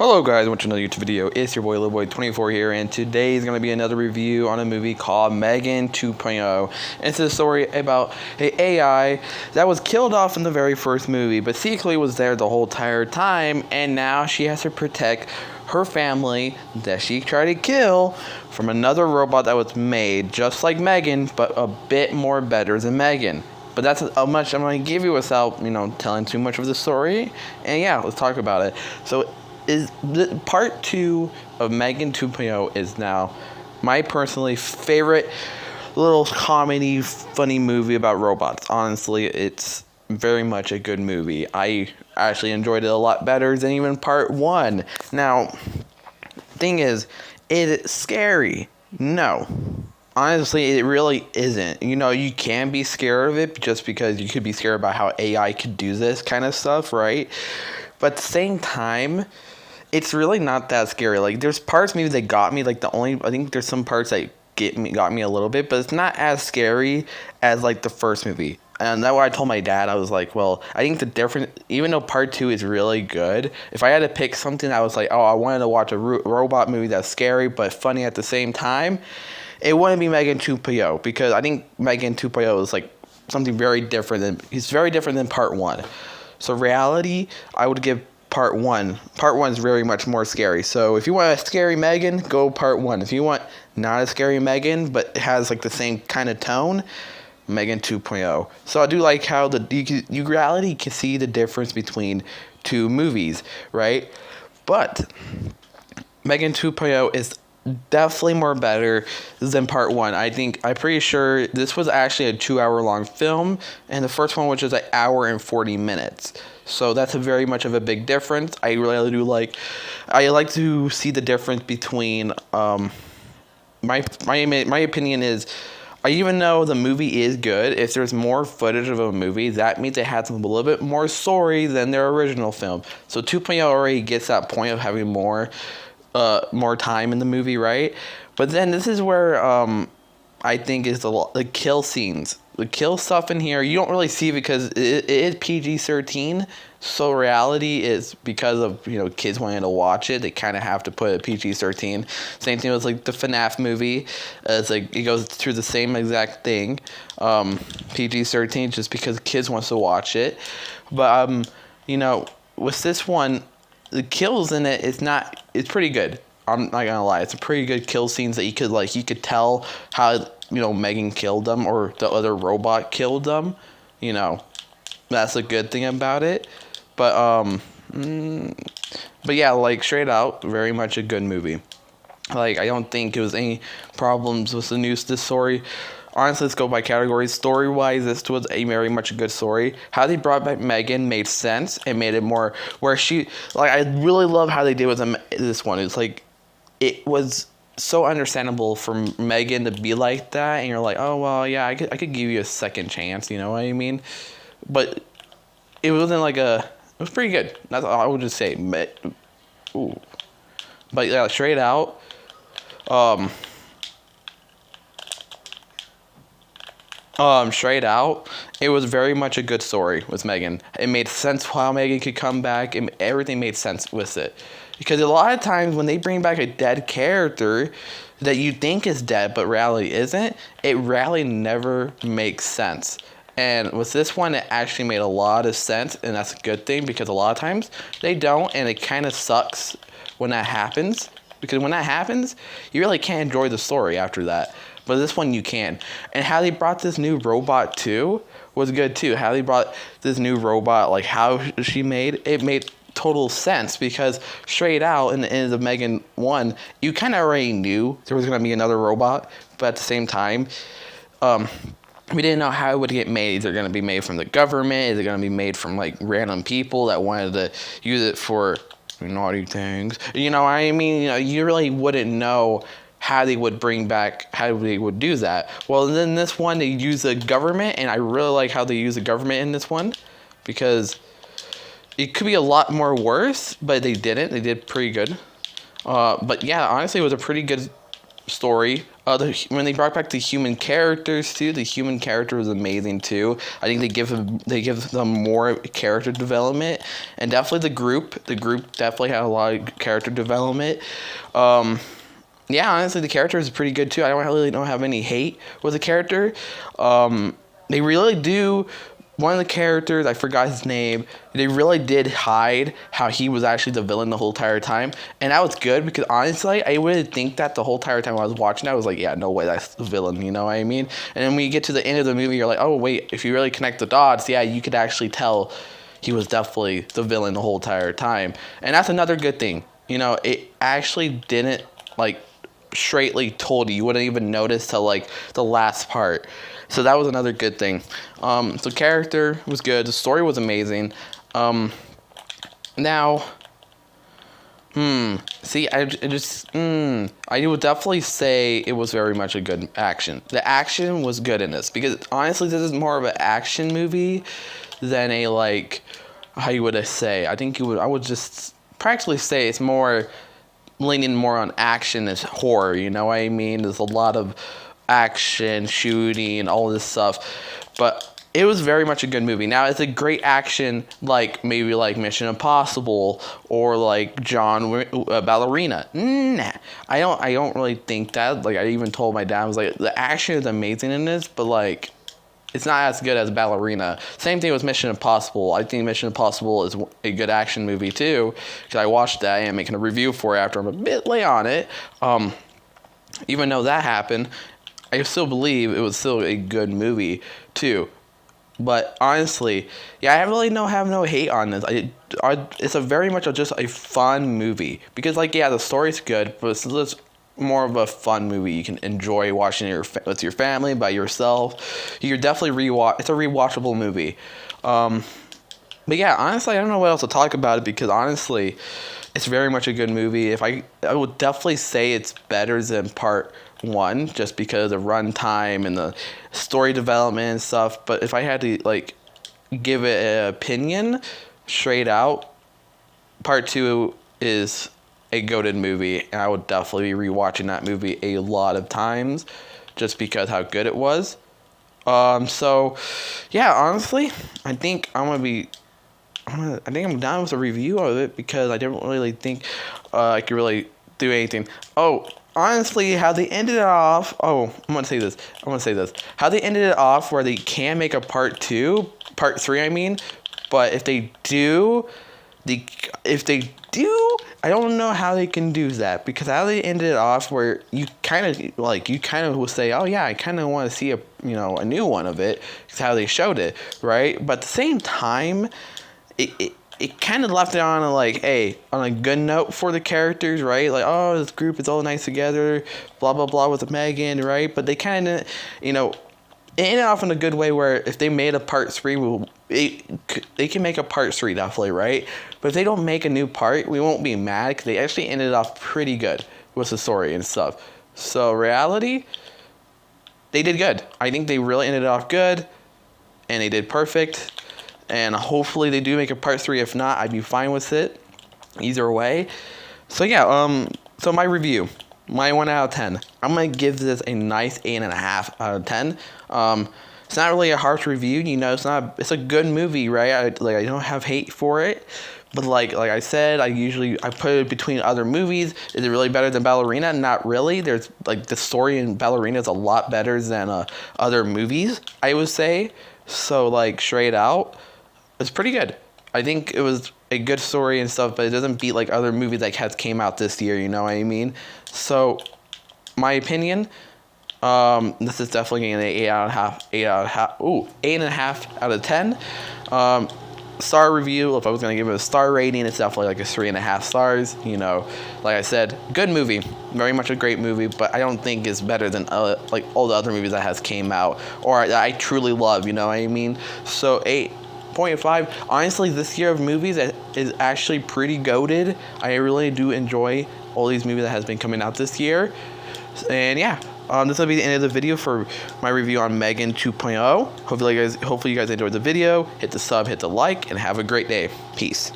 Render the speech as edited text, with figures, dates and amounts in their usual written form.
Hello guys, welcome to another YouTube video. It's your boy LilBoy24 here, and today is going to be another review on a movie called M3GAN 2.0. It's a story about an AI that was killed off in the very first movie, but secretly was there the whole entire time, and now she has to protect her family that she tried to kill from another robot that was made just like M3GAN, but a bit more better than M3GAN. But that's how much I'm going to give you without, telling too much of the story. And yeah, let's talk about it. So part 2 of M3GAN 2.0 is now my personally favorite little comedy, funny movie about robots. Honestly, it's very much a good movie. I actually enjoyed it a lot better than even part 1. Now, thing is it scary? No. Honestly, it really isn't. You can be scared of it just because you could be scared about how AI could do this kind of stuff, right? But at the same time, it's really not that scary. Like, there's parts maybe that got me. Like, I think there's some parts that got me a little bit, but it's not as scary as like the first movie. And that's why I told my dad, I was like, well, I think the difference, even though part 2 is really good, if I had to pick something that was like, oh, I wanted to watch a robot movie that's scary but funny at the same time, it wouldn't be M3GAN 2.0, because I think M3GAN 2.0 is like something very different it's very different than part 1. So reality, I would give part 1. Part 1 is very much more scary. So if you want a scary M3GAN, go part 1. If you want not a scary M3GAN, but it has like the same kind of tone, M3GAN 2.0. So I do like how you reality can see the difference between two movies, right? But M3GAN 2.0 is definitely more better than part 1. I'm pretty sure this was actually a 2-hour long film, and the first one was just an hour and 40 minutes. So that's very much of a big difference. I really do I like to see the difference between my opinion is, even though the movie is good, if there's more footage of a movie, that means it has a little bit more story than their original film. So 2.0 already gets that point of having more time in the movie, right? But then this is where I think is the kill scenes. The kill stuff in here, you don't really see because it is PG-13. So reality is, because of kids wanting to watch it, they kind of have to put it PG-13. Same thing with like the FNAF movie. It's like it goes through the same exact thing, PG-13, just because kids wants to watch it. But with this one, the kills in it, it's pretty good. I'm not gonna lie, it's a pretty good kill scenes that you could tell how M3GAN killed them, or the other robot killed them. That's a good thing about it. But yeah, like straight out, very much a good movie. Like, I don't think it was any problems with this story. Honestly, let's go by categories. Story-wise, this was very much a good story. How they brought back M3GAN made sense and made it more where I really love how they did with this one. It's like, it was so understandable for M3GAN to be like that, and you're like, oh, well, yeah, I could give you a second chance, you know what I mean? But it wasn't like it was pretty good. That's all I would just say. Ooh. But yeah, straight out, straight out, it was very much a good story with M3GAN. It made sense how M3GAN could come back, and everything made sense with it. Because a lot of times when they bring back a dead character that you think is dead but reality isn't, it really never makes sense. And with this one, it actually made a lot of sense, and that's a good thing, because a lot of times they don't, and it kind of sucks when that happens. Because when that happens, you really can't enjoy the story after that. But this one you can. And how they brought this new robot too was good too. How they brought this new robot, like how she made total sense, because straight out in the end of M3GAN 1, you kind of already knew there was going to be another robot, but at the same time, we didn't know how it would get made. Is it going to be made from the government? Is it going to be made from like random people that wanted to use it for naughty things? You know what I mean? You really wouldn't know how they would do that. Well, then this one, they use the government, and I really like how they use the government in this one, because it could be a lot more worse, but they didn't. They did pretty good. But yeah, honestly, it was a pretty good story. When they brought back the human characters too, the human character was amazing too. I think they give them more character development, and definitely the group definitely had a lot of character development. Yeah, honestly, the character is pretty good too. I don't have any hate with the character. They really do. One of the characters, I forgot his name, they really did hide how he was actually the villain the whole entire time. And that was good because honestly, I wouldn't think that the whole entire time I was watching that. I was like, yeah, no way, that's the villain, you know what I mean? And then when you get to the end of the movie, you're like, oh, wait, if you really connect the dots, yeah, you could actually tell he was definitely the villain the whole entire time. And that's another good thing. You know, it actually didn't, like, straightly told you. You wouldn't even notice till, like, the last part. So that was another good thing. So character was good. The story was amazing. Now, see, I would definitely say it was very much a good action. The action was good in this because honestly, this is more of an action movie than a, like, how you would say? I would just practically say it's more leaning more on action as horror. You know what I mean? There's a lot of action, shooting, and all this stuff, but it was very much a good movie. Now, it's a great action, like maybe like Mission Impossible or like Ballerina. Nah, I don't really think that. Like, I even told my dad, I was like, the action is amazing in this, but like, it's not as good as Ballerina. Same thing with Mission Impossible. I think Mission Impossible is a good action movie too, because I watched that and I'm making a review for it after I'm a bit late on it. Even though that happened, I still believe it was still a good movie too. But honestly, yeah, I really have no hate on this. It's a very much just a fun movie because, like, yeah, the story's good, but it's just more of a fun movie. You can enjoy watching it with your family, by yourself. You can definitely It's a rewatchable movie. But yeah, honestly, I don't know what else to talk about it because honestly, it's very much a good movie. I would definitely say it's better than Part 1 just because of runtime and the story development and stuff. But if I had to, like, give it an opinion straight out, Part 2 is a goated movie, and I would definitely be rewatching that movie a lot of times just because how good it was. So yeah, honestly, I think I'm done with the review of it because I didn't really think I could really do anything. Oh, honestly, how they ended it off. Oh, I'm gonna say this. How they ended it off, where they can make a part 3. I mean, but if they do, I don't know how they can do that because how they ended it off, where you kind of will say, oh yeah, I kind of want to see a new one of it. Because how they showed it, right? But at the same time, it kind of left it on a good note for the characters, right? Like, oh, this group is all nice together, blah, blah, blah with M3GAN, right? But they kind of, it ended off in a good way where if they made a part 3, they can make a part 3 definitely, right? But if they don't make a new part, we won't be mad because they actually ended off pretty good with the story and stuff. So reality, they did good. I think they really ended off good, and they did perfect. And hopefully they do make a part 3. If not, I'd be fine with it. Either way. So yeah, so my review. My 1 out of 10. I'm going to give this a nice 8.5 out of 10. It's not really a harsh review. It's a good movie, right? I don't have hate for it. But like I said, I put it between other movies. Is it really better than Ballerina? Not really. There's the story in Ballerina is a lot better than other movies, I would say. So straight out, it's pretty good. I think it was a good story and stuff, but it doesn't beat other movies that has came out this year. You know what I mean? So, my opinion, this is definitely getting an 8.5 out of 10. Star review. If I was gonna give it a star rating, it's definitely a 3.5 stars. Like I said, good movie, very much a great movie, but I don't think it's better than all the other movies that has came out or that I truly love. You know what I mean? So 8.5. Honestly, this year of movies is actually pretty goated. I really do enjoy all these movies that has been coming out this year. And yeah, this will be the end of the video for my review on M3GAN 2.0. Hopefully you guys enjoyed the video. Hit the sub, hit the like, and have a great day. Peace.